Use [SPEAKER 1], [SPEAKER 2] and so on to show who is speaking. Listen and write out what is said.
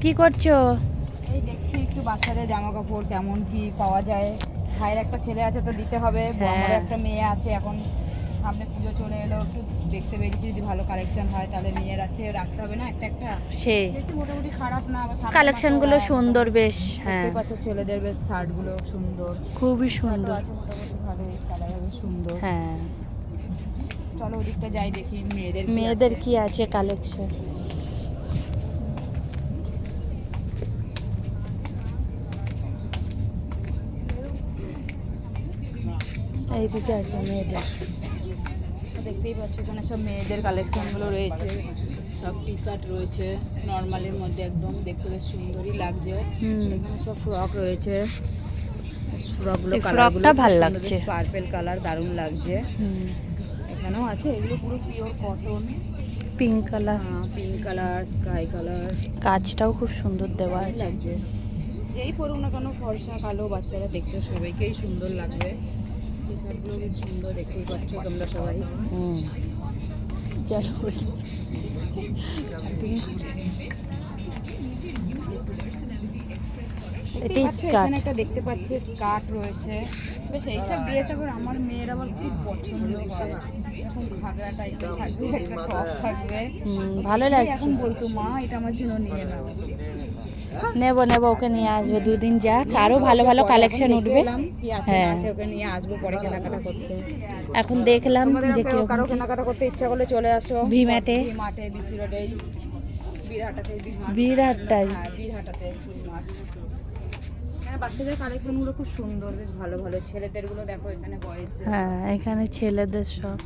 [SPEAKER 1] কি করছো?
[SPEAKER 2] এই দেখছি একটু বাচ্চাদের জামা কাপড় কেমন কি পাওয়া যায়। ভাইয়ের একটা ছেলে আছে তো দিতে হবে, আমারও একটা মেয়ে আছে। এখন সামনে পুজো চলে এলো, একটু দেখতে বেরিয়েছি, যদি ভালো কালেকশন হয় তাহলে নিয়ে রাখতে হবে না একটা একটা।
[SPEAKER 1] সেই
[SPEAKER 2] দেখতে মোটামুটি খারাপ না, আবার
[SPEAKER 1] কালেকশন গুলো সুন্দর বেশ। হ্যাঁ,
[SPEAKER 2] দেখতে পাচ্ছ ছেলেদের বেশ শার্ট গুলো সুন্দর,
[SPEAKER 1] খুবই
[SPEAKER 2] শার্টও
[SPEAKER 1] সুন্দর।
[SPEAKER 2] আছে মোটামুটি ভালো, কালার বেশ সুন্দর।
[SPEAKER 1] হ্যাঁ,
[SPEAKER 2] চলো ওদিকটা যাই দেখি
[SPEAKER 1] মেয়েদের কি আছে কালেকশন। এইদিকে আছে মেয়েদের।
[SPEAKER 2] দেখতেই পাচ্ছ এখানে সব মেয়েদের কালেকশনগুলো রয়েছে, সব টি শার্ট রয়েছে নর্মালের মধ্যে, একদম দেখতে বেশ সুন্দরই লাগছে। এখানে সব ফ্রক রয়েছে, ফ্রকগুলো
[SPEAKER 1] ফ্রকটা ভালো লাগছে,
[SPEAKER 2] পার্পল কালার দারুণ লাগছে। এখানেও আছে, এগুলো পুরো pure cotton,
[SPEAKER 1] pink colour,
[SPEAKER 2] pink colour, sky colour,
[SPEAKER 1] কাজটাও খুব সুন্দর দেওয়া আছে।
[SPEAKER 2] লাগছে। যেই পরুক না কেন, ফর্সা কালো বাচ্চারা দেখতে সবাইকেই সুন্দর লাগবে। টি শার্টগুলো বেশ সুন্দর, দেখতেই পাচ্ছ তোমরা সবাই। এখানে একটা দেখতে পাচ্ছি স্কার্ট রয়েছে, বেশ এইসব ড্রেস আবার আমার মেয়ের আবার খুব পছন্দ করে। এখন ঘাগরা টাইপের থাকবে, একটা টপ থাকবে,
[SPEAKER 1] ভালো লাগছে।
[SPEAKER 2] এখন বলতো মা এটা আমার জন্য নিয়ে নাও।
[SPEAKER 1] নেবো, ওকে নিয়ে আসবো, দুদিন যাক, আরো ভালো ভালো কালেকশন উঠবে।
[SPEAKER 2] হ্যাঁ, ওকে নিয়ে আসবো পরে কেনাকাটা করতে।
[SPEAKER 1] এখন দেখলাম যে
[SPEAKER 2] কারো কেনাকাটা করতে ইচ্ছা করলে চলে আসো
[SPEAKER 1] ভিমার্টে,
[SPEAKER 2] বিসি রোডে, বীরহাটাতে, বীরহাটাতে বাচ্চাদের কালেকশন গুলো খুব সুন্দর, বেশ ভালো ভালো। ছেলেদের গুলো দেখো, এখানে বয়েজ।
[SPEAKER 1] হ্যাঁ, এখানে ছেলেদের সব